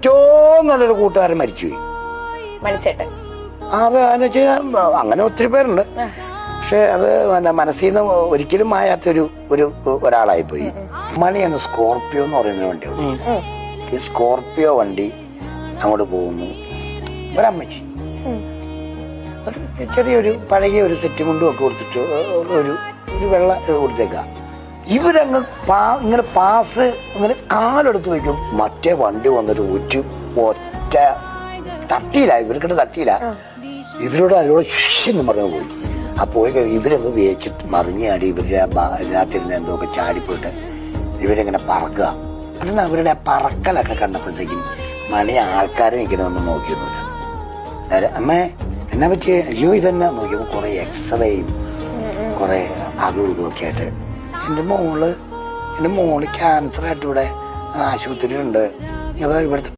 ഏറ്റവും നല്ലൊരു കൂട്ടുകാരൻ മരിച്ചുപോയി. മണിച്ചേട്ടൻ. അത് അങ്ങനെ ഒത്തിരി പേരുണ്ട്. പക്ഷെ അത് മനസ്സിൽ നിന്ന് ഒരിക്കലും മായാത്തൊരു ഒരാളായി പോയി. മണിയാണ് സ്കോർപിയോ എന്ന് പറയുന്ന വണ്ടിയുണ്ട്. ഈ സ്കോർപിയോ വണ്ടി അങ്ങോട്ട് പോകുന്നു. ഒരമ്മച്ചി ചെറിയൊരു പഴകിയ ഒരു സെറ്റ് മുണ്ടും ഒക്കെ കൊടുത്തിട്ട് ഒരു വെള്ള ഇത് കൊടുത്തേക്കാം. ഇവരങ്ങ് ഇങ്ങനെ പാസ് ഇങ്ങനെ കാലെടുത്ത് വയ്ക്കും. മറ്റേ വണ്ടി വന്നിട്ട് ഒറ്റ തട്ടിയില്ല, ഇവർക്കിട്ട് തട്ടിയില്ല. ഇവരോട് അതിലൂടെ എന്ന് പറഞ്ഞു പോയി. ആ പോയി ഇവരങ്ങ് വേച്ചിട്ട് മറിഞ്ഞാടി ഇവരുടെ ഇതിനകത്തിരുന്ന് എന്തൊക്കെ ചാടിപ്പോയിട്ട് ഇവരിങ്ങനെ പറക്കുക. അതിന് അവരുടെ ആ പറക്കലൊക്കെ കണ്ടപ്പോഴത്തേക്കും മണി ആൾക്കാരെ നിൽക്കുന്നതൊന്നും നോക്കിയൊന്നുമില്ല. അമ്മേ എന്നാ പറ്റിയ? അയ്യോ ഇതെന്നാ നോക്കിയപ്പോൾ കുറെ എക്സ്റേയും കുറെ അതും ഇതുമൊക്കെ ആയിട്ട് എൻ്റെ മോള് ക്യാൻസർ ആയിട്ട് ഇവിടെ ആശുപത്രിയിലുണ്ട്. ഇവിടുത്തെ